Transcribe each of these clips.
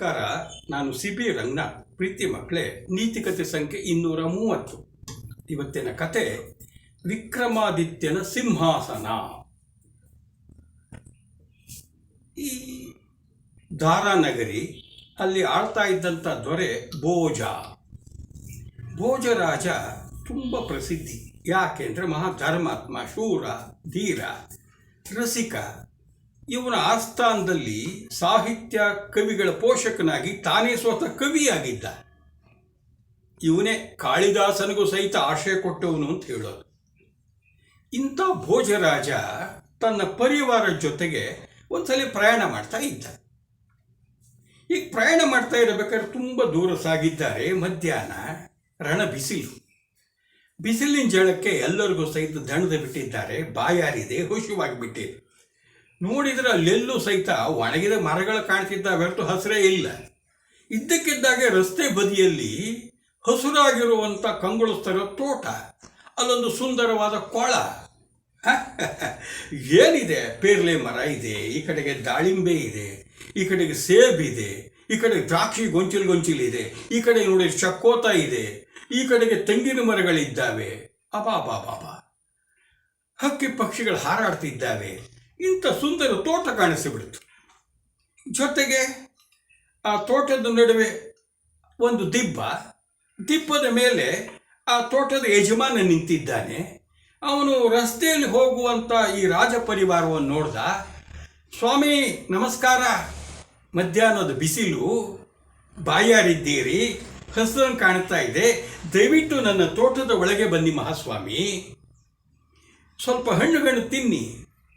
ನಮಸ್ಕಾರ. ನಾನು ಸಿ.ಪಿ. ರಂಗನಾಥ್. ಪ್ರೀತಿ ಮಕ್ಕಳೇ, ನೀತಿಕತೆ ಸಂಖ್ಯೆ 230. ಇವತ್ತಿನ ಕತೆ ವಿಕ್ರಮಾದಿತ್ಯನ ಸಿಂಹಾಸನ. ಈ ದಾರಾನಗರಿ ಅಲ್ಲಿ ಆಳ್ತಾ ಇದ್ದಂಥ ದೊರೆ ಭೋಜ. ಭೋಜರಾಜ ತುಂಬ ಪ್ರಸಿದ್ಧಿ. ಯಾಕೆಂದರೆ ಮಹಾಧರ್ಮಾತ್ಮ, ಶೂರ, ಧೀರ, ರಸಿಕ. ಇವನ ಆಸ್ಥಾನದಲ್ಲಿ ಸಾಹಿತ್ಯ ಕವಿಗಳ ಪೋಷಕನಾಗಿ ತಾನೇ ಸ್ವತಃ ಕವಿಯಾಗಿದ್ದ. ಇವನೇ ಕಾಳಿದಾಸನಿಗೂ ಸಹಿತ ಆಶಯ ಕೊಟ್ಟವನು ಅಂತ ಹೇಳೋದು. ಇಂಥ ಭೋಜರಾಜ ತನ್ನ ಪರಿವಾರದ ಜೊತೆಗೆ ಒಂದ್ಸಲ ಪ್ರಯಾಣ ಮಾಡ್ತಾ ಇದ್ದ. ಈಗ ಪ್ರಯಾಣ ಮಾಡ್ತಾ ಇರಬೇಕಾದ್ರೆ ತುಂಬ ದೂರ ಸಾಗಿದ್ದಾರೆ. ಮಧ್ಯಾಹ್ನ ರಣ ಬಿಸಿಲಿನ ಜಳಕ್ಕೆ ಎಲ್ಲರಿಗೂ ಸಹಿತ ದಣದು ಬಿಟ್ಟಿದ್ದಾರೆ. ಬಾಯಾರಿದೆ, ಹುಷವಾಗಿಬಿಟ್ಟಿದೆ. ನೋಡಿದರೆ ಅಲ್ಲೆಲ್ಲೂ ಸಹಿತ ಒಣಗಿದ ಮರಗಳು ಕಾಣ್ತಿದ್ದಾವೆ ಹೊರತು ಹಸಿರೇ ಇಲ್ಲ. ಇದ್ದಕ್ಕಿದ್ದಾಗೆ ರಸ್ತೆ ಬದಿಯಲ್ಲಿ ಹಸುರಾಗಿರುವಂಥ ಕಂಗೊಳಿಸ್ತಿರೋ ತೋಟ, ಅಲ್ಲೊಂದು ಸುಂದರವಾದ ಕೊಳ. ಏನಿದೆ, ಪೇರ್ಲೆ ಮರ ಇದೆ, ಈ ಕಡೆಗೆ ದಾಳಿಂಬೆ ಇದೆ, ಈ ಕಡೆಗೆ ಸೇಬಿದೆ, ಈ ಕಡೆ ದ್ರಾಕ್ಷಿ ಗೊಂಚಿಲಿದೆ, ಈ ಕಡೆ ನೋಡಿ ಚಕ್ಕೋತ ಇದೆ, ಈ ಕಡೆಗೆ ತೆಂಗಿನ ಮರಗಳಿದ್ದಾವೆ. ಅಬಾಬಾಬಾಬಾ, ಹಕ್ಕಿ ಪಕ್ಷಿಗಳು ಹಾರಾಡ್ತಿದ್ದಾವೆ. ಇಂಥ ಸುಂದರ ತೋಟ ಕಾಣಿಸಿಬಿಡ್ತು. ಜೊತೆಗೆ ಆ ತೋಟದ ನಡುವೆ ಒಂದು ದಿಬ್ಬದ ಮೇಲೆ ಆ ತೋಟದ ಯಜಮಾನ ನಿಂತಿದ್ದಾನೆ. ಅವನು ರಸ್ತೆಯಲ್ಲಿ ಹೋಗುವಂಥ ಈ ರಾಜ ಪರಿವಾರವನ್ನು ನೋಡ್ದ. ಸ್ವಾಮಿ ನಮಸ್ಕಾರ, ಮಧ್ಯಾಹ್ನದ ಬಿಸಿಲು, ಬಾಯಾರಿದ್ದೀರಿ, ಹಸಿರನ್ನು ಕಾಣ್ತಾ ಇದೆ, ದಯವಿಟ್ಟು ನನ್ನ ತೋಟದ ಒಳಗೆ ಬನ್ನಿ ಮಹಾಸ್ವಾಮಿ, ಸ್ವಲ್ಪ ಹಣ್ಣುಗಳನ್ನು ತಿನ್ನಿ,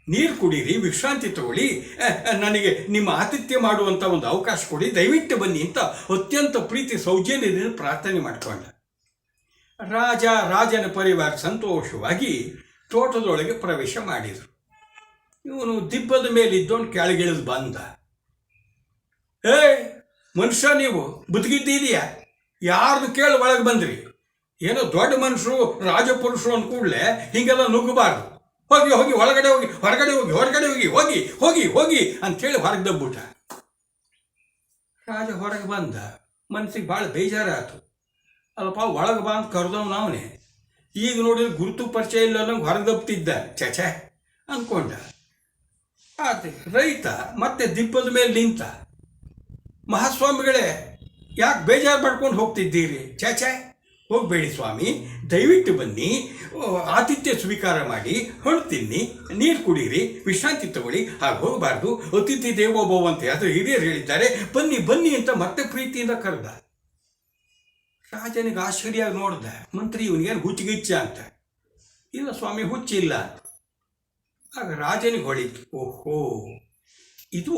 ನೀರು ಕುಡೀರಿ, ವಿಶ್ರಾಂತಿ ತಗೊಳ್ಳಿ, ನನಗೆ ನಿಮ್ಮ ಆತಿಥ್ಯ ಮಾಡುವಂಥ ಒಂದು ಅವಕಾಶ ಕೊಡಿ, ದಯವಿಟ್ಟು ಬನ್ನಿ ಅಂತ ಅತ್ಯಂತ ಪ್ರೀತಿ ಸೌಜನ್ಯದಿಂದ ಪ್ರಾರ್ಥನೆ ಮಾಡಿಕೊಂಡ. ರಾಜನ ಪರಿವಾರ ಸಂತೋಷವಾಗಿ ತೋಟದೊಳಗೆ ಪ್ರವೇಶ ಮಾಡಿದರು. ಇವನು ದಿಬ್ಬದ ಮೇಲಿದ್ದವನು ಕೆಳಗಿಳಿದು ಬಂದ. ಏ ಮನುಷ್ಯ, ನೀವು ಬದುಕಿದ್ದೀರಿಯಾ? ಯಾರನ್ನು ಕೇಳಿ ಒಳಗೆ ಬಂದ್ರಿ? ಏನೋ ದೊಡ್ಡ ಮನುಷ್ಯರು, ರಾಜಪುರುಷರು ಅಂದ ಕೂಡಲೇ ಹೀಗೆಲ್ಲ ನುಗ್ಗಬಾರ್ದು. ಹೋಗಿ ಹೊರಗಡೆ ಹೋಗಿ ಅಂಥೇಳಿ ಹೊರಗೆ ದಬ್ಬಿಟ್ಟ. ರಾಜ ಹೊರಗೆ ಬಂದ. ಮನಸ್ಸಿಗೆ ಭಾಳ ಬೇಜಾರಾಯ್ತು. ಅಲ್ಲಪ್ಪ, ಒಳಗೆ ಬಾ ಅಂತ ಕರೆದವ್ ನಾವನೇ, ಈಗ ನೋಡಿದ್ರೆ ಗುರುತು ಪರಿಚಯ ಇಲ್ಲ ಅನ್ನೋಂಗೆ ಹೊರಗೆ ದಬ್ತಿದ್ದ. ಛೆ ಅಂದ್ಕೊಂಡ. ಆತ ರೈತ ಮತ್ತೆ ದಿಬ್ಬದ ಮೇಲೆ ನಿಂತ. ಮಹಾಸ್ವಾಮಿಗಳೇ, ಯಾಕೆ ಬೇಜಾರು ಮಾಡ್ಕೊಂಡು ಹೋಗ್ತಿದ್ದೀರಿ? ಛೆ ಹೋಗಬೇಡಿ ಸ್ವಾಮಿ, ದಯವಿಟ್ಟು ಬನ್ನಿ, ಆತಿಥ್ಯ ಸ್ವೀಕಾರ ಮಾಡಿ, ಹಣ್ಣು ತಿನ್ನಿ, ನೀರು ಕುಡೀರಿ, ವಿಶ್ರಾಂತಿ ತಗೊಳ್ಳಿ, ಹಾಗೆ ಹೋಗಬಾರ್ದು, ಅತಿಥಿ ದೇವೋಭವ ಅಂತ ಅದು ಹಿರಿಯರು ಹೇಳಿದ್ದಾರೆ, ಬನ್ನಿ ಅಂತ ಮತ್ತೆ ಪ್ರೀತಿಯಿಂದ ಕರೆದ. ರಾಜನಿಗೆ ಆಶ್ಚರ್ಯ ನೋಡ್ದ. ಮಂತ್ರಿ, ಇವನಿಗೇನು ಹುಚ್ಚಿಗಿಚ್ಚ ಅಂತ. ಇಲ್ಲ ಸ್ವಾಮಿ, ಹುಚ್ಚಿಲ್ಲ. ಆಗ ರಾಜನಿಗೆ ಹೊಳಿತು, ಓಹೋ, ಇದು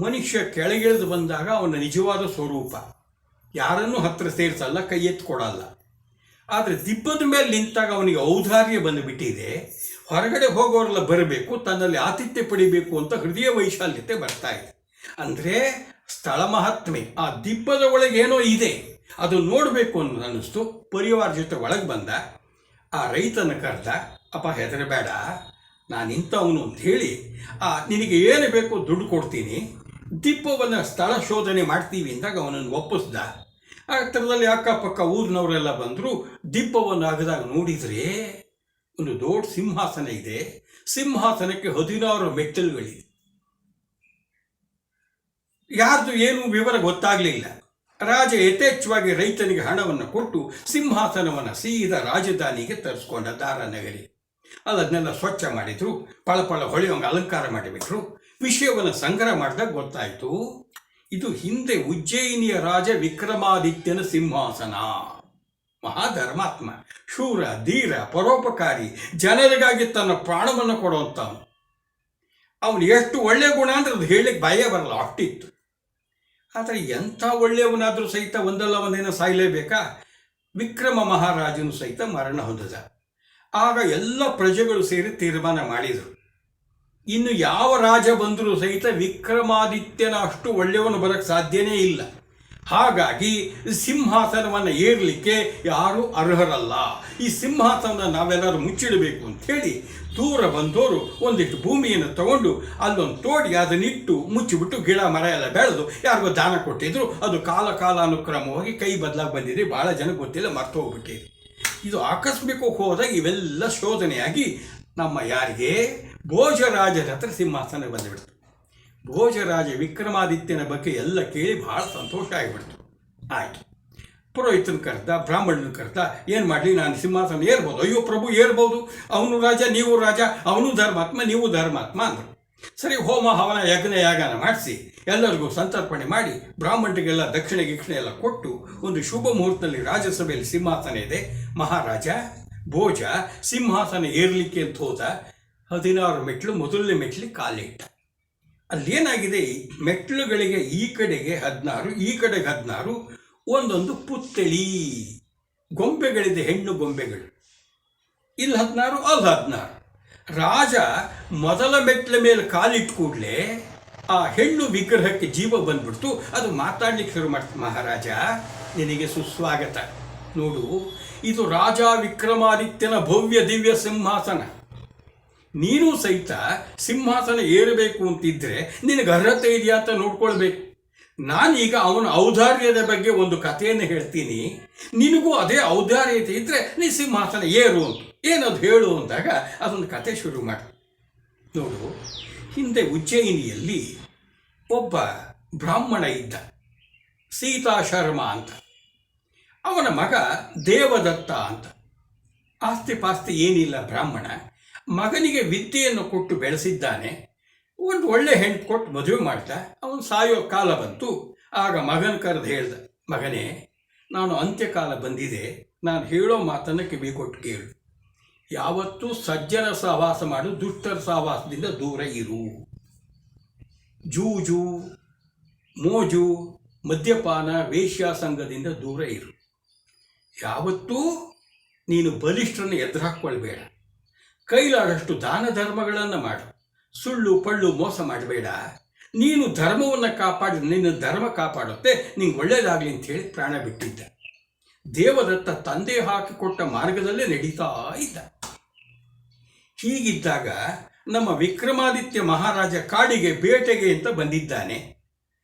ಮನುಷ್ಯ ಕೆಳಗಿಳಿದು ಬಂದಾಗ ಅವನ ನಿಜವಾದ ಸ್ವರೂಪ. ಯಾರನ್ನೂ ಹತ್ತಿರ ಸೇರಿಸಲ್ಲ, ಕೈ ಎತ್ತು ಕೊಡಲ್ಲ. ಆದರೆ ದಿಬ್ಬದ ಮೇಲೆ ನಿಂತಾಗ ಅವನಿಗೆ ಔದಾರ್ಯ ಬಂದುಬಿಟ್ಟಿದೆ. ಹೊರಗಡೆ ಹೋಗೋರೆಲ್ಲ ಬರಬೇಕು, ತನ್ನಲ್ಲಿ ಆತಿಥ್ಯ ಪಡಿಬೇಕು ಅಂತ ಹೃದಯ ವೈಶಾಲ್ಯತೆ ಬರ್ತಾ ಇದೆ. ಅಂದರೆ ಸ್ಥಳ ಮಹಾತ್ಮೆ. ಆ ದಿಬ್ಬದ ಒಳಗೆ ಏನೋ ಇದೆ, ಅದು ನೋಡಬೇಕು ಅನ್ನೋದು ಅನ್ನಿಸ್ತು. ಪರಿವಾರ ಜೊತೆ ಒಳಗೆ ಬಂದ. ಆ ರೈತನ ಕರೆದ. ಅಪ್ಪ, ಹೆದರಬೇಡ, ನಾನು ಇಂಥವನು ಅಂತ ಹೇಳಿ ನಿನಗೆ ಏನು ಬೇಕು ದುಡ್ಡು ಕೊಡ್ತೀನಿ, ದಿಬ್ಬವನ್ನು ಸ್ಥಳ ಶೋಧನೆ ಮಾಡ್ತೀವಿ ಅಂದಾಗ ಅವನನ್ನು ಒಪ್ಪಿಸ್ದ. ಆ ಥರದಲ್ಲಿ ಅಕ್ಕಪಕ್ಕ ಊರಿನವರೆಲ್ಲ ಬಂದರು. ದಿಬ್ಬವನ್ನು ಅಗದಾಗ ನೋಡಿದರೆ ಒಂದು ದೊಡ್ಡ ಸಿಂಹಾಸನ ಇದೆ. ಸಿಂಹಾಸನಕ್ಕೆ 16 ಮೆಟ್ಟಲುಗಳಿದೆ. ಯಾರ್ದು ಏನು ವಿವರ ಗೊತ್ತಾಗಲಿಲ್ಲ. ರಾಜ ಯಥೇಚ್ಛವಾಗಿ ರೈತನಿಗೆ ಹಣವನ್ನು ಕೊಟ್ಟು ಸಿಂಹಾಸನವನ್ನು ಸೀದಾ ರಾಜಧಾನಿಗೆ ತರಿಸ್ಕೊಂಡ. ದಾರಾನಗರಿ ಅದನ್ನೆಲ್ಲ ಸ್ವಚ್ಛ ಮಾಡಿದರು, ಪಳಪಳ ಹೊಳೆಯೋಂಗೆ ಅಲಂಕಾರ ಮಾಡಿಬಿಟ್ರು. ವಿಷಯವನ್ನು ಸಂಗ್ರಹ ಮಾಡಿದಾಗ ಗೊತ್ತಾಯಿತು, ಇದು ಹಿಂದೆ ಉಜ್ಜಯಿನಿಯ ರಾಜ ವಿಕ್ರಮಾದಿತ್ಯನ ಸಿಂಹಾಸನ. ಮಹಾಧರ್ಮಾತ್ಮ, ಶೂರ, ಧೀರ, ಪರೋಪಕಾರಿ, ಜನರಿಗಾಗಿ ತನ್ನ ಪ್ರಾಣವನ್ನು ಕೊಡುವಂಥವನು. ಅವನು ಎಷ್ಟು ಒಳ್ಳೆಯ ಗುಣ ಅಂದರೆ ಅದು ಹೇಳಿಕ್ಕೆ ಭಯ ಬರಲ್ಲ, ಅಷ್ಟಿತ್ತು. ಆದರೆ ಎಂಥ ಒಳ್ಳೆಯವನಾದರೂ ಸಹಿತ ಒಂದಲ್ಲ ಒಂದೇನೋ ಸಾಯಲೇಬೇಕಾ? ವಿಕ್ರಮ ಮಹಾರಾಜನು ಸಹಿತ ಮರಣ ಹೊಂದಿದ. ಆಗ ಎಲ್ಲ ಪ್ರಜೆಗಳು ಸೇರಿ ತೀರ್ಮಾನ ಮಾಡಿದರು, ಇನ್ನು ಯಾವ ರಾಜ ಬಂದರೂ ಸಹಿತ ವಿಕ್ರಮಾದಿತ್ಯನ ಅಷ್ಟು ಒಳ್ಳೆಯವನು ಬರೋಕ್ಕೆ ಸಾಧ್ಯನೇ ಇಲ್ಲ. ಹಾಗಾಗಿ ಸಿಂಹಾಸನವನ್ನು ಏರಲಿಕ್ಕೆ ಯಾರೂ ಅರ್ಹರಲ್ಲ, ಈ ಸಿಂಹಾಸನ ನಾವೆಲ್ಲರೂ ಮುಚ್ಚಿಡಬೇಕು ಅಂಥೇಳಿ ದೂರ ಬಂದವರು ಒಂದಿಷ್ಟು ಭೂಮಿಯನ್ನು ತಗೊಂಡು ಅಲ್ಲೊಂದು ತೋಡಿ ಅದನ್ನಿಟ್ಟು ಮುಚ್ಚಿಬಿಟ್ಟು ಗಿಡ ಮರ ಎಲ್ಲ ಬೆಳೆದು ಯಾರಿಗೋ ದಾನ ಕೊಟ್ಟಿದ್ರು. ಅದು ಕಾಲಾನುಕ್ರಮವಾಗಿ ಕೈ ಬದಲಾಗಿ ಬಂದಿದೆ, ಭಾಳ ಜನ ಗೊತ್ತಿಲ್ಲ, ಮರ್ತು ಹೋಗ್ಬಿಟ್ಟಿದೆ. ಇದು ಆಕಸ್ಮಿಕವಾಗಿ ಹೋದಾಗ ಇವೆಲ್ಲ ಶೋಧನೆಯಾಗಿ ನಮ್ಮ ಯಾರಿಗೆ ಭೋಜರಾಜರ ಹತ್ರ ಸಿಂಹಾಸನ ಬಂದುಬಿಡ್ತು. ಭೋಜರಾಜ ವಿಕ್ರಮಾದಿತ್ಯನ ಬಗ್ಗೆ ಎಲ್ಲ ಕೇಳಿ ಭಾಳ ಸಂತೋಷ ಆಗಿಬಿಡ್ತು. ಆಯಿತು, ಪುರೋಹಿತನ ಕರೆದ, ಬ್ರಾಹ್ಮಣನ ಕರೆದ, ಏನು ಮಾಡಲಿ, ನಾನು ಸಿಂಹಾಸನ ಏರ್ಬೋದು? ಅಯ್ಯೋ ಪ್ರಭು ಏರ್ಬೋದು, ಅವನು ರಾಜ ನೀವು ರಾಜ, ಅವನು ಧರ್ಮಾತ್ಮ ನೀವು ಧರ್ಮಾತ್ಮ ಅಂದರು. ಸರಿ, ಹೋಮ ಹವನ ಯಜ್ಞ ಯಾಗನ ಮಾಡಿಸಿ ಎಲ್ಲರಿಗೂ ಸಂತರ್ಪಣೆ ಮಾಡಿ ಬ್ರಾಹ್ಮಣರಿಗೆಲ್ಲ ದಕ್ಷಿಣೆ ಗಿಕ್ಷಣೆ ಎಲ್ಲ ಕೊಟ್ಟು ಒಂದು ಶುಭ ಮುಹೂರ್ತದಲ್ಲಿ ರಾಜ್ಯಸಭೆಯಲ್ಲಿ ಸಿಂಹಾಸನ ಇದೆ. ಮಹಾರಾಜ ಭೋಜ ಸಿಂಹಾಸನ ಏರಲಿಕ್ಕೆ ಅಂತ ಹೋದ. 16 ಮೆಟ್ಲು, ಮೊದಲನೇ ಮೆಟ್ಲಿಗೆ ಕಾಲಿಟ್ಟ. ಅಲ್ಲೇನಾಗಿದೆ, ಮೆಟ್ಲುಗಳಿಗೆ ಈ ಕಡೆಗೆ 16, ಈ ಕಡೆಗೆ 16, ಒಂದೊಂದು ಪುತ್ಥಳಿ ಗೊಂಬೆಗಳಿದೆ, ಹೆಣ್ಣು ಗೊಂಬೆಗಳು. ಇಲ್ಲಿ 16, ಅಲ್ಲಿ 16. ರಾಜ ಮೊದಲ ಮೆಟ್ಲ ಮೇಲೆ ಕಾಲಿಟ್ಟು ಕೂಡಲೇ ಆ ಹೆಣ್ಣು ವಿಗ್ರಹಕ್ಕೆ ಜೀವ ಬಂದ್ಬಿಡ್ತು. ಅದು ಮಾತಾಡ್ಲಿಕ್ಕೆ ಶುರು ಮಾಡ್ತು. ಮಹಾರಾಜ, ನಿನಗೆ ಸುಸ್ವಾಗತ. ನೋಡು, ಇದು ರಾಜ ವಿಕ್ರಮಾದಿತ್ಯನ ಭವ್ಯ ದಿವ್ಯ ಸಿಂಹಾಸನ. ನೀನು ಸಹಿತ ಸಿಂಹಾಸನ ಏರಬೇಕು ಅಂತಿದ್ರೆ ನಿನಗೆ ಅರ್ಹತೆ ಇದೆಯಾ ಅಂತ ನೋಡ್ಕೊಳ್ಬೇಕು. ನಾನೀಗ ಅವನ ಔದಾರ್ಯದ ಬಗ್ಗೆ ಒಂದು ಕಥೆಯನ್ನು ಹೇಳ್ತೀನಿ, ನಿನಗೂ ಅದೇ ಔದಾರ್ಯತೆ ಇದ್ದರೆ ನೀ ಸಿಂಹಾಸನ ಏರು ಅಂತ. ಏನದು ಹೇಳು ಅಂದಾಗ ಅದೊಂದು ಕತೆ ಶುರು ಮಾಡಿ. ನೋಡು, ಹಿಂದೆ ಉಜ್ಜಯಿನಿಯಲ್ಲಿ ಒಬ್ಬ ಬ್ರಾಹ್ಮಣ ಇದ್ದ, ಸೀತಾಶರ್ಮ ಅಂತ. ಅವನ ಮಗ ದೇವದತ್ತ ಅಂತ. ಆಸ್ತಿ ಪಾಸ್ತಿ ಏನಿಲ್ಲ ಬ್ರಾಹ್ಮಣ. ಮಗನಿಗೆ ವಿದ್ಯೆಯನ್ನು ಕೊಟ್ಟು ಬೆಳೆಸಿದ್ದಾನೆ. ಒಂದು ಒಳ್ಳೆ ಹೆಣ್ಣು ಕೊಟ್ಟು ಮದುವೆ ಮಾಡ್ತಾ ಅವನು ಸಾಯೋ ಕಾಲ ಬಂತು. ಆಗ ಮಗನ ಕರೆದು ಹೇಳ್ದ, ಮಗನೇ, ನಾನು ಅಂತ್ಯಕಾಲ ಬಂದಿದೆ, ನಾನು ಹೇಳೋ ಮಾತನ್ನು ಕಿವಿ ಕೊಟ್ಟು ಕೇಳು. ಯಾವತ್ತೂ ಸಜ್ಜನ ಸಹವಾಸ ಮಾಡು, ದುಷ್ಟರ ಸಹವಾಸದಿಂದ ದೂರ ಇರು. ಜೂಜು, ಮೋಜು, ಮದ್ಯಪಾನ, ವೇಶ್ಯಾಸಂಗದಿಂದ ದೂರ ಇರು. ಯಾವತ್ತೂ ನೀನು ಬಲಿಷ್ಠರನ್ನು ಎದುರಾಕ್ಕೊಳ್ಬೇಡ. ಕೈಲಾದಷ್ಟು ದಾನ ಧರ್ಮಗಳನ್ನು ಮಾಡು. ಸುಳ್ಳು ಪಳ್ಳು ಮೋಸ ಮಾಡಬೇಡ. ನೀನು ಧರ್ಮವನ್ನು ಕಾಪಾಡಿ ನಿನ್ನ ಧರ್ಮ ಕಾಪಾಡುತ್ತೆ, ನಿಂಗೆ ಒಳ್ಳೆಯದಾಗಲಿ ಅಂಥೇಳಿ ಪ್ರಾಣ ಬಿಟ್ಟಿದ್ದ. ದೇವದತ್ತ ತಂದೆ ಹಾಕಿಕೊಟ್ಟ ಮಾರ್ಗದಲ್ಲೇ ನಡೀತಾ ಇದ್ದ. ಹೀಗಿದ್ದಾಗ ನಮ್ಮ ವಿಕ್ರಮಾದಿತ್ಯ ಮಹಾರಾಜ ಕಾಡಿಗೆ ಬೇಟೆಗೆ ಅಂತ ಬಂದಿದ್ದಾನೆ.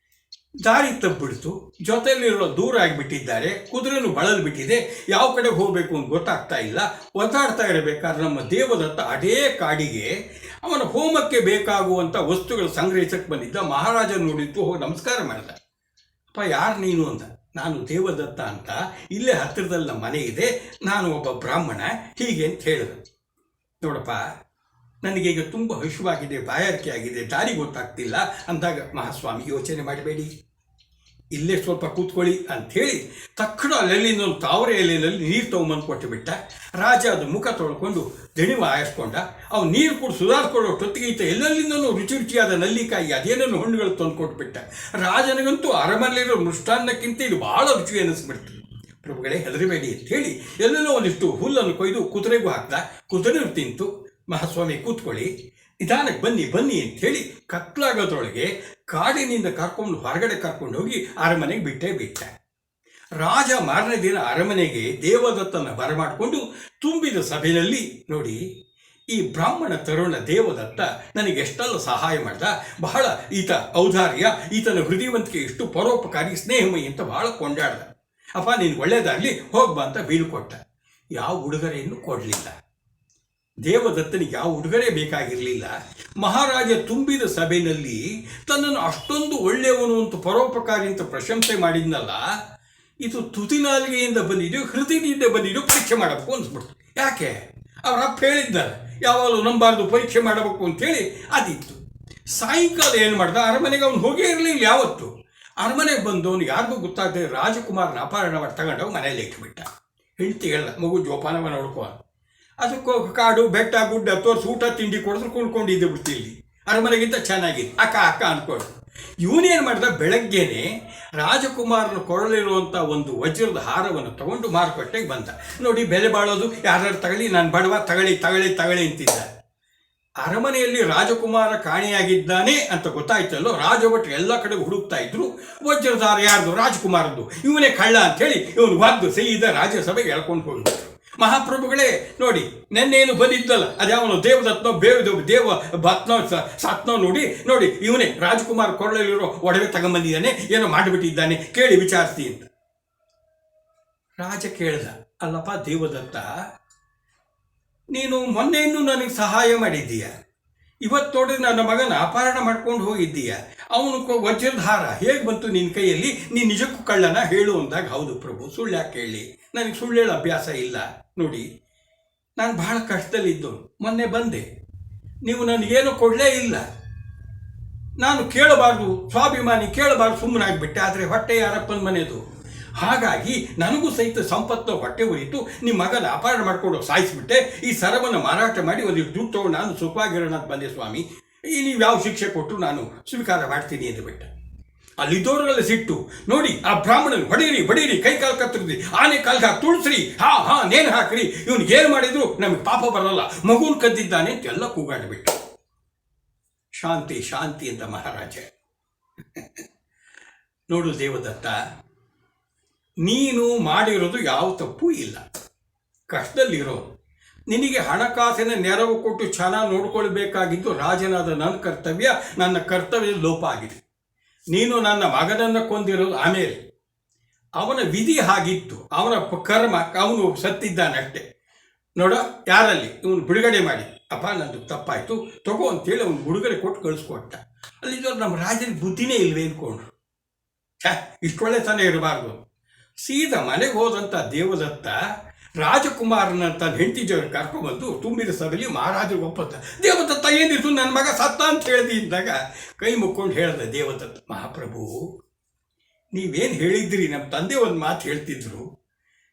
ದಾರಿ ತಪ್ಪಿಬಿಡ್ತು, ಜೊತೆಯಲ್ಲಿರೋ ದೂರ ಆಗಿಬಿಟ್ಟಿದ್ದಾರೆ, ಕುದುರೆನೂ ಬಳಲು ಬಿಟ್ಟಿದೆ, ಯಾವ ಕಡೆ ಹೋಗಬೇಕು ಅಂತ ಗೊತ್ತಾಗ್ತಾ ಇಲ್ಲ. ಒತ್ತಾಡ್ತಾ ಇರಬೇಕಾದ್ರೆ ನಮ್ಮ ದೇವದತ್ತ ಅದೇ ಕಾಡಿಗೆ ಅವನ ಹೋಮಕ್ಕೆ ಬೇಕಾಗುವಂಥ ವಸ್ತುಗಳು ಸಂಗ್ರಹಿಸಕ್ಕೆ ಬಂದಿದ್ದ. ಮಹಾರಾಜ ನೋಡಿದ್ದು, ಹೋಗಿ ನಮಸ್ಕಾರ ಮಾಡಿದ. ಅಪ್ಪ, ಯಾರು ನೀನು ಅಂದ. ನಾನು ದೇವದತ್ತ ಅಂತ, ಇಲ್ಲೇ ಹತ್ತಿರದಲ್ಲಿ ನಮ್ಮ ಮನೆ ಇದೆ, ನಾನು ಒಬ್ಬ ಬ್ರಾಹ್ಮಣ, ಹೀಗೆ ಅಂತ ಹೇಳಿದ. ನೋಡಪ್ಪ, ನನಗೀಗ ತುಂಬ ಹಸಿವಾಗಿದೆ, ಬಾಯಾರಿಕೆ ಆಗಿದೆ, ದಾರಿ ಗೊತ್ತಾಗ್ತಿಲ್ಲ ಅಂದಾಗ, ಮಹಾಸ್ವಾಮಿ ಯೋಚನೆ ಮಾಡಬೇಡಿ, ಇಲ್ಲೇ ಸ್ವಲ್ಪ ಕೂತ್ಕೊಳ್ಳಿ ಅಂಥೇಳಿ ತಕ್ಷಣ ಅಲ್ಲೆಲ್ಲಿಂದ ಒಂದು ತಾವರೆ ಎಲೆಯಲ್ಲಿ ನೀರು ತೊಗೊಂಬಂದು ಕೊಟ್ಟುಬಿಟ್ಟ. ರಾಜ ಅದು ಮುಖ ತೊಳ್ಕೊಂಡು ದಣಿವ ಆಯಿಸ್ಕೊಂಡ. ಅವ್ನು ನೀರು ಕೂಡ ಸುಧಾರಿಸ್ಕೊಳ್ಳೋ ಟೊತ್ತಿಗೈತೆ ಎಲ್ಲೆಲ್ಲಿಂದನೂ ರುಚಿ ರುಚಿಯಾದ ನಲ್ಲಿಕಾಯಿ ಅದೇನನ್ನು ಹಣ್ಣುಗಳು ತಂದು ಕೊಟ್ಬಿಟ್ಟ. ರಾಜನಿಗಂತೂ ಅರಮನೆಯಲ್ಲಿರೋ ಮೃಷ್ಟಾನ್ನಕ್ಕಿಂತ ಇದು ಭಾಳ ರುಚಿ ಅನ್ನಿಸ್ಬಿಡ್ತು. ಪ್ರಭುಗಳೇ, ಹೆದರಬೇಡಿ ಅಂಥೇಳಿ ಎಲ್ಲೆಲ್ಲೋ ಒಂದಿಷ್ಟು ಹುಲ್ಲನ್ನು ಕೊಯ್ದು ಕುದುರೆಗೂ ಹಾಕ್ದ. ಕುದುರೆ ತಿಂತು. ಮಹಾಸ್ವಾಮಿ ಕೂತ್ಕೊಳ್ಳಿ, ನಿಧಾನಕ್ಕೆ ಬನ್ನಿ ಬನ್ನಿ ಅಂಥೇಳಿ ಕತ್ಲಾಗೋದ್ರೊಳಗೆ ಕಾಡಿನಿಂದ ಹೊರಗಡೆ ಕರ್ಕೊಂಡು ಹೋಗಿ ಅರಮನೆಗೆ ಬಿಟ್ಟ. ರಾಜ ಮಾರನೇ ದಿನ ಅರಮನೆಗೆ ದೇವದತ್ತನ ಬರಮಾಡಿಕೊಂಡು ತುಂಬಿದ ಸಭೆಯಲ್ಲಿ, ನೋಡಿ, ಈ ಬ್ರಾಹ್ಮಣ ತರುಣ ದೇವದತ್ತ ನನಗೆ ಎಷ್ಟೆಲ್ಲ ಸಹಾಯ ಮಾಡ್ದ, ಬಹಳ ಈತ ಔದಾರ್ಯ, ಈತನ ಹೃದಯವಂತಿಕೆ ಎಷ್ಟು ಪರೋಪಕಾರಿ, ಸ್ನೇಹಮಯಿ ಅಂತ ಬಹಳ ಕೊಂಡಾಡ್ದ. ಅಪ್ಪ, ನೀನು ಒಳ್ಳೇದಾಗಲಿ, ಹೋಗ್ಬಾ ಅಂತ ಬೀಳ್ಕೊಟ್ಟ. ಯಾವ ಉಡುಗೊರೆಯನ್ನು ಕೊಡಲಿಲ್ಲ. ದೇವದತ್ತನಿಗೆ ಯಾವ ಉಡುಗೊರೆ ಬೇಕಾಗಿರಲಿಲ್ಲ. ಮಹಾರಾಜ ತುಂಬಿದ ಸಭೆಯಲ್ಲಿ ತನ್ನನ್ನು ಅಷ್ಟೊಂದು ಒಳ್ಳೆಯವನು ಅಂತ ಪರೋಪಕಾರಿ ಅಂತ ಪ್ರಶಂಸೆ ಮಾಡಿದ್ನಲ್ಲ, ಇದು ತುದಿನಾಲಿಗೆಯಿಂದ ಬಂದಿದೆಯೋ ಹೃದಯದಿಂದ ಬಂದಿದೆಯೋ ಪರೀಕ್ಷೆ ಮಾಡಬೇಕು ಅನಿಸ್ಬಿಡ್ತು. ಯಾಕೆ? ಅವರ ಅಪ್ಪ ಹೇಳಿದ್ದಾರೆ, ಯಾವಾಗಲೂ ನಂಬಾರ್ದು, ಪರೀಕ್ಷೆ ಮಾಡಬೇಕು ಅಂತೇಳಿ ಅದಿತ್ತು. ಸಾಯಂಕಾಲ ಏನು ಮಾಡ್ದ, ಅರಮನೆಗೆ ಅವನು ಹೋಗೇ ಇರಲಿಲ್ಲ ಯಾವತ್ತು. ಅರಮನೆಗೆ ಬಂದವನು ಯಾರಿಗೂ ಗೊತ್ತಾಗದೆ ರಾಜಕುಮಾರನ ಅಪಹರಣ ಮಾಡಿ ತಗೊಂಡೋಗಿ ಮನೆಯಲ್ಲಿ ಇಟ್ಬಿಟ್ಟ. ಹೆಂಡತಿ ಹೇಳ್ದ, ಮಗು ಜೋಪಾನವ ನೋಡ್ಕೋ. ಅದಕ್ಕೂ ಕಾಡು ಬೆಟ್ಟ ಗುಡ್ಡ ತೋರಿಸಿ ಊಟ ತಿಂಡಿ ಕೊಡಿದ್ರು ಕೊಂಡ್ಕೊಂಡಿದ್ದೆ ಬಿಡ್ತಿ. ಇಲ್ಲಿ ಅರಮನೆಗಿಂತ ಚೆನ್ನಾಗಿದೆ, ಅಕ್ಕ ಅಕ್ಕ ಅಂದ್ಕೊಂಡು. ಇವನೇನು ಮಾಡ್ದ, ಬೆಳಗ್ಗೆನೆ ರಾಜಕುಮಾರನ ಕೊರಳಿರುವಂಥ ಒಂದು ವಜ್ರದ ಹಾರವನ್ನು ತಗೊಂಡು ಮಾರುಕಟ್ಟೆಗೆ ಬಂದ. ನೋಡಿ, ಬೆಲೆ ಬಾಳೋದು, ಯಾರು ತಗೊಳ್ಳಿ, ನಾನು ಬಡವ, ತಗೊಳ್ಳಿ ತಗೊಳ್ಳಿ ತಗೊಳ್ಳಿ ಅಂತಿದ್ದ. ಅರಮನೆಯಲ್ಲಿ ರಾಜಕುಮಾರ ಕಾಣೆಯಾಗಿದ್ದಾನೆ ಅಂತ ಗೊತ್ತಾಯ್ತಲ್ಲೋ, ರಾಜಭಟ್ರು ಎಲ್ಲ ಕಡೆ ಹುಡುಕ್ತಾ ಇದ್ರು. ವಜ್ರಧಾರ ಯಾರ್ದು? ರಾಜಕುಮಾರದ್ದು. ಇವನೇ ಕಳ್ಳ ಅಂತೇಳಿ ಇವನು ಒದ್ದು ಸೀದಾ ರಾಜ್ಯಸಭೆಗೆ ಎಳ್ಕೊಂಡು ಹೋಗ್ಬಿಟ್ರು. ಮಹಾಪ್ರಭುಗಳೇ ನೋಡಿ, ನೆನ್ನೇನು ಬಂದಿದ್ದಲ್ಲ, ಅದ್ಯಾವನು ದೇವದತ್ನೋ ದೇವ ಭತ್ನೋ ಸತ್ನೋ ನೋಡಿ ಇವನೇ ರಾಜಕುಮಾರ್ ಕೊರಳಲ್ಲಿರೋ ಒಡವೆ ತಗೊಂಬಂದಿದ್ದಾನೆ, ಏನೋ ಮಾಡಿಬಿಟ್ಟಿದ್ದಾನೆ, ಕೇಳಿ ವಿಚಾರಿಸಿ ಅಂತ. ರಾಜ ಕೇಳ್ದ, ಅಲ್ಲಪ್ಪ ದೇವದತ್ತ, ನೀನು ಮೊನ್ನೆಯನ್ನು ನನಗೆ ಸಹಾಯ ಮಾಡಿದ್ದೀಯ, ಇವತ್ತು ನೋಡಿದ್ರೆ ನನ್ನ ಮಗನ ಅಪಹರಣ ಮಾಡ್ಕೊಂಡು ಹೋಗಿದ್ದೀಯ, ಅವನು ವಜ್ರಧಾರ ಹೇಗೆ ಬಂತು ನಿನ್ನ ಕೈಯಲ್ಲಿ, ನೀನು ನಿಜಕ್ಕೂ ಕಳ್ಳನ ಹೇಳು ಅಂದಾಗ, ಹೌದು ಪ್ರಭು, ಸುಳ್ಳು ಯಾಕೆ ಹೇಳಿ, ನನಗೆ ಸುಳ್ಳು ಹೇಳೋ ಅಭ್ಯಾಸ ಇಲ್ಲ. ನೋಡಿ, ನಾನು ಬಹಳ ಕಷ್ಟದಲ್ಲಿದ್ದು ಮೊನ್ನೆ ಬಂದೆ, ನೀವು ನನಗೇನು ಕೊಡಲೇ ಇಲ್ಲ, ನಾನು ಕೇಳಬಾರ್ದು, ಸ್ವಾಭಿಮಾನಿ ಕೇಳಬಾರ್ದು, ಸುಮ್ಮನಾಗ್ಬಿಟ್ಟೆ. ಆದರೆ ಹೊಟ್ಟೆ ಯಾರಪ್ಪನ ಮನೆಯದು, ಹಾಗಾಗಿ ನನಗೂ ಸಹಿತ ಸಂಪತ್ತು ಹೊಟ್ಟೆ ಉರಿತು, ನಿಮ್ಮ ಮಗನ ಅಪಹರಣ ಮಾಡ್ಕೊಂಡು ಸಾಯಿಸಿಬಿಟ್ಟೆ, ಈ ಸರವನ್ನು ಮಾರಾಟ ಮಾಡಿ ಒಂದು ದುಡ್ಡು ತಗೊಂಡು ನಾನು ಸುಖವಾಗಿರೋಣ ಅಂತ ಬಂದೆ ಸ್ವಾಮಿ, ನೀವು ಯಾವ ಶಿಕ್ಷೆ ಕೊಟ್ಟರು ನಾನು ಸ್ವೀಕಾರ ಮಾಡ್ತೀನಿ ಅಂತ ಬಿಟ್ಟ. ಅಲ್ಲಿದ್ದವರೆಲ್ಲ ಸಿಟ್ಟು, ನೋಡಿ ಆ ಬ್ರಾಹ್ಮಣನ್ ಬಡೀರಿ ಕೈ ಕಾಲು ಕತ್ತರಿಸಿ ಆನೆ ಕಾಲ್ಗೆ ಹಾಕಿ ತುಳಿಸ್ರಿ, ನೇನು ಹಾಕ್ರಿ, ಇವನಿಗೆ ಏನು ಮಾಡಿದ್ರು ನಮಗೆ ಪಾಪ ಬರಲ್ಲ, ಮಗುನ್ ಕದ್ದಿದ್ದಾನೆ ಅಂತೆಲ್ಲ ಕೂಗಾಡ್ಬಿಟ್ಟು. ಶಾಂತಿ ಅಂತ ಮಹಾರಾಜ. ನೋಡು ದೇವದತ್ತ, ನೀನು ಮಾಡಿರೋದು ಯಾವ ತಪ್ಪು ಇಲ್ಲ, ಕಷ್ಟದಲ್ಲಿರೋದು, ನಿನಗೆ ಹಣಕಾಸಿನ ನೆರವು ಕೊಟ್ಟು ಚೆನ್ನಾಗಿ ನೋಡ್ಕೊಳ್ಬೇಕಾಗಿದ್ದು ರಾಜನಾದ ನನ್ನ ಕರ್ತವ್ಯದ ಲೋಪ ಆಗಿದೆ. ನೀನು ನನ್ನ ಮಗನನ್ನು ಕೊಂದಿರೋದು ಆಮೇಲೆ, ಅವನ ವಿಧಿ ಹಾಗಿತ್ತು, ಅವನ ಕರ್ಮ, ಅವನು ಸತ್ತಿದ್ದಾನಷ್ಟೇ. ನೋಡ, ಯಾರಲ್ಲಿ ಇವನು ಬಿಡುಗಡೆ ಮಾಡಿ, ಅಪ್ಪ ನಂದು ತಪ್ಪಾಯಿತು ತಗೋ ಅಂತೇಳಿ ಅವನು ಬಿಡುಗಡೆ ಕೊಟ್ಟು ಕಳಿಸ್ಕೊಟ್ಟ. ಅಲ್ಲಿದ್ದವ್ರು ನಮ್ಮ ರಾಜನಿಗೆ ಬುದ್ಧಿನೇ ಇಲ್ವೇ ಅಂದ್ಕೊಂಡ್ರು. ಇಷ್ಟೊಳ್ಳೆತನ ಇರಬಾರ್ದು. ಸೀದಾ ಮನೆಗೆ ಹೋದಂಥ ದೇವದತ್ತ ರಾಜಕುಮಾರನ ತನ್ನ ಹೆಂಡತಿ ಜೊತೆ ಕರ್ಕೊಂಡ್ಬಂದು ತುಂಬಿದ ಸಭೆಯಲ್ಲಿ ಮಹಾರಾಜರಿಗೆ ಒಪ್ಪತ್ತ. ದೇವದತ್ತ ಏನಿತ್ತು, ನನ್ನ ಮಗ ಸತ್ತ ಅಂತ ಹೇಳ್ದಿ ಇದ್ದಾಗ ಕೈ ಮುಕ್ಕೊಂಡು ಹೇಳ್ದೆ ದೇವದತ್ತ, ಮಹಾಪ್ರಭು ನೀವೇನು ಹೇಳಿದ್ರಿ, ನಮ್ಮ ತಂದೆ ಒಂದು ಮಾತು ಹೇಳ್ತಿದ್ರು,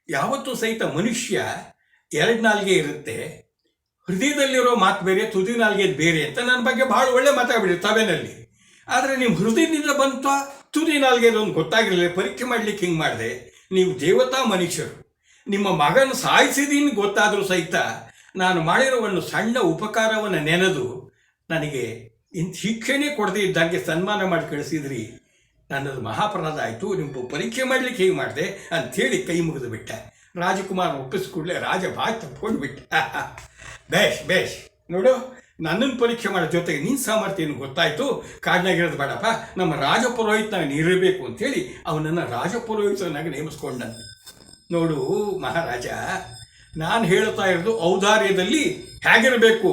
ಯಾವತ್ತೂ ಸಹಿತ ಮನುಷ್ಯ ಎರಡು ನಾಲ್ಗೆ ಇರುತ್ತೆ, ಹೃದಯದಲ್ಲಿರೋ ಮಾತು ಬೇರೆ, ತುದಿ ನಾಲ್ಗೆ ಬೇರೆ ಅಂತ ನನ್ನ ಬಗ್ಗೆ ಭಾಳ ಒಳ್ಳೆ ಮಾತಾಡ್ಬಿಡಿ ಸಭೆಯಲ್ಲಿ. ಆದರೆ ನಿಮ್ಮ ಹೃದಯದಿಂದ ಬಂತ ತುದಿ ನಾಲ್ಗೆ ಒಂದು ಗೊತ್ತಾಗಿರಲಿಲ್ಲ, ಪರೀಕ್ಷೆ ಮಾಡ್ಲಿಕ್ಕೆ ಹಿಂಗೆ ಮಾಡಿದೆ. ನೀವು ದೇವತಾ ಮನುಷ್ಯರು, ನಿಮ್ಮ ಮಗನ ಸಾಯಿಸಿದೀನಿ ಗೊತ್ತಾದರೂ ಸಹಿತ ನಾನು ಮಾಡಿರೋ ಒಂದು ಸಣ್ಣ ಉಪಕಾರವನ್ನು ನೆನೆದು ನನಗೆ ಇಂಥ ಶಿಕ್ಷೆನೇ ಕೊಡದೇ ಇದ್ದಂಗೆ ಸನ್ಮಾನ ಮಾಡಿ ಕಳಿಸಿದ್ರಿ, ನನ್ನದು ಮಹಾಪರಾಧ ಆಯಿತು, ನಿಮ್ಮ ಪರೀಕ್ಷೆ ಮಾಡಲಿಕ್ಕೆ ಹೇಗೆ ಮಾಡಿದೆ ಅಂಥೇಳಿ ಕೈ ಮುಗಿದು ಬಿಟ್ಟ. ರಾಜಕುಮಾರ ಒಪ್ಪಿಸ್ಕೊಡ್ಲೆ ರಾಜ ಬಾಯಿ ತಪ್ಕೊಂಡು ಬಿಟ್ಟ. ಬೇಷ್ ನೋಡು, ನನ್ನನ್ನು ಪರೀಕ್ಷೆ ಮಾಡೋ ಜೊತೆಗೆ ನಿನ್ನ ಸಾಮರ್ಥ್ಯ ಏನು ಗೊತ್ತಾಯಿತು, ಕಾಡಿನಾಗಿರೋದು ಬೇಡಪ್ಪ, ನಮ್ಮ ರಾಜಪುರೋಹಿತನಾಗ ನೀರಬೇಕು ಅಂಥೇಳಿ ಅವನನ್ನು ರಾಜಪುರೋಹಿತನಾಗಿ ನೇಮಿಸ್ಕೊಂಡಂತೆ. ನೋಡು ಮಹಾರಾಜ, ನಾನು ಹೇಳ್ತಾ ಇರೋದು ಔದಾರ್ಯದಲ್ಲಿ ಹೇಗಿರಬೇಕು,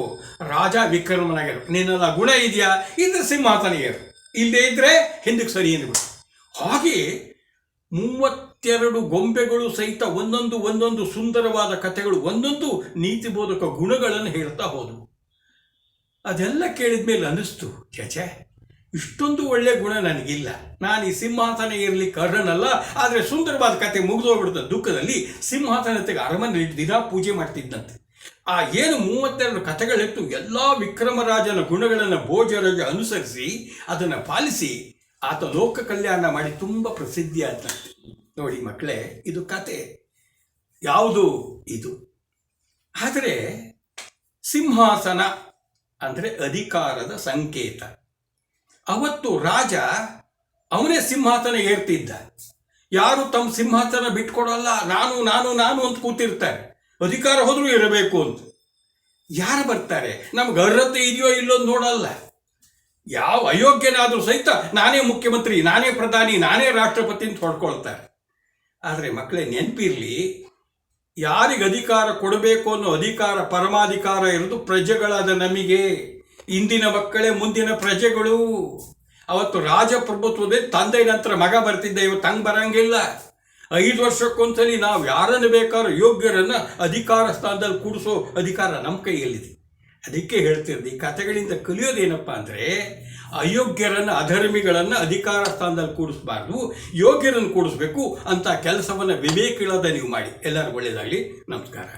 ರಾಜ ವಿಕ್ರಮನಾಗಿರು. ನಿನ್ನೆಲ್ಲ ಗುಣ ಇದೆಯಾ, ಇದ್ರೆ ಸಿಂಹಾಸನ ಏರು, ಇಲ್ಲದೇ ಇದ್ದರೆ ಹಿಂದಕ್ಕೆ ಸರಿ ಅಂದ್ಬಿಡು. ಹಾಗೆ 32 ಗೊಂಬೆಗಳು ಸಹಿತ ಒಂದೊಂದು ಸುಂದರವಾದ ಕಥೆಗಳು, ಒಂದೊಂದು ನೀತಿಬೋಧಕ ಗುಣಗಳನ್ನು ಹೇಳ್ತಾ ಹೋದವು. ಅದೆಲ್ಲ ಕೇಳಿದ ಮೇಲೆ ಅನ್ನಿಸ್ತು, ಛೇ ಇಷ್ಟೊಂದು ಒಳ್ಳೆ ಗುಣ ನನಗಿಲ್ಲ, ನಾನು ಈ ಸಿಂಹಾಸನ ಇರಲಿಕ್ಕೆ ಅರ್ಹನಲ್ಲ. ಆದರೆ ಸುಂದರವಾದ ಕತೆ ಮುಗಿದೋಗ್ಬಿಡ್ತ ದುಃಖದಲ್ಲಿ ಸಿಂಹಾಸನತೆಗೆ ಅರಮನೆ ದಿನ ಪೂಜೆ ಮಾಡ್ತಿದ್ದಂತೆ. ಆ ಏನು 32 ಕಥೆಗಳಿತ್ತು, ಎಲ್ಲ ವಿಕ್ರಮರಾಜನ ಗುಣಗಳನ್ನು ಭೋಜರಾಜ ಅನುಸರಿಸಿ ಅದನ್ನು ಪಾಲಿಸಿ ಆತ ಲೋಕ ಕಲ್ಯಾಣ ಮಾಡಿ ತುಂಬ ಪ್ರಸಿದ್ಧಿ ಆದಂತೆ. ನೋಡಿ ಮಕ್ಕಳೇ, ಇದು ಕತೆ ಯಾವುದು ಇದು. ಆದರೆ ಸಿಂಹಾಸನ ಅಂದರೆ ಅಧಿಕಾರದ ಸಂಕೇತ. ಅವತ್ತು ರಾಜ ಅವನೇ ಸಿಂಹಾಸನ ಏರ್ತಿದ್ದ. ಯಾರು ತಮ್ಮ ಸಿಂಹಾಸನ ಬಿಟ್ಕೊಡಲ್ಲ, ನಾನು ಅಂತ ಕೂತಿರ್ತಾರೆ. ಅಧಿಕಾರ ಹೋದ್ರೂ ಇರಬೇಕು ಅಂತ. ಯಾರು ಬರ್ತಾರೆ, ನಮ್ಗೆ ಅರ್ಹತೆ ಇದೆಯೋ ಇಲ್ಲೋ ನೋಡಲ್ಲ. ಯಾವ ಅಯೋಗ್ಯನಾದರೂ ಸಹಿತ ನಾನೇ ಮುಖ್ಯಮಂತ್ರಿ, ನಾನೇ ಪ್ರಧಾನಿ, ನಾನೇ ರಾಷ್ಟ್ರಪತಿ ಅಂತ ಹೊಡ್ಕೊಳ್ತಾರೆ. ಆದರೆ ಮಕ್ಕಳೇ ನೆನಪಿರಲಿ, ಯಾರಿಗೆ ಅಧಿಕಾರ ಕೊಡಬೇಕು ಅನ್ನೋ ಅಧಿಕಾರ, ಪರಮಾಧಿಕಾರ ಇರೋದು ಪ್ರಜೆಗಳಾದ ನಮಗೆ. ಇಂದಿನ ಮಕ್ಕಳೇ ಮುಂದಿನ ಪ್ರಜೆಗಳು. ಅವತ್ತು ರಾಜಪ್ರಭುತ್ವದೇ ತಂದೆ ನಂತರ ಮಗ ಬರ್ತಿದ್ದ, ಇವತ್ತು ಹಂಗೆ ಬರಂಗಿಲ್ಲ. 5 ವರ್ಷಕ್ಕೊಂದ್ಸಲಿ ನಾವು ಯಾರನ್ನು ಬೇಕಾದ್ರೂ ಯೋಗ್ಯರನ್ನು ಅಧಿಕಾರ ಸ್ಥಾನದಲ್ಲಿ ಕೂಡಿಸೋ ಅಧಿಕಾರ ನಮ್ಮ ಕೈಯಲ್ಲಿದೆ. ಅದಕ್ಕೆ ಹೇಳ್ತಿರೋದು, ಈ ಕಥೆಗಳಿಂದ ಕಲಿಯೋದೇನಪ್ಪ ಅಂದರೆ, ಅಯೋಗ್ಯರನ್ನು, ಅಧರ್ಮಿಗಳನ್ನು ಅಧಿಕಾರ ಸ್ಥಾನದಲ್ಲಿ ಕೂಡಿಸ್ಬಾರ್ದು, ಯೋಗ್ಯರನ್ನು ಕೂಡಿಸ್ಬೇಕು ಅಂತ ಕೆಲಸವನ್ನು ವಿವೇಕ ಇಲ್ಲದೆ ನೀವು ಮಾಡಿ. ಎಲ್ಲರಿಗೂ ಒಳ್ಳೆಯದಾಗಲಿ. ನಮಸ್ಕಾರ.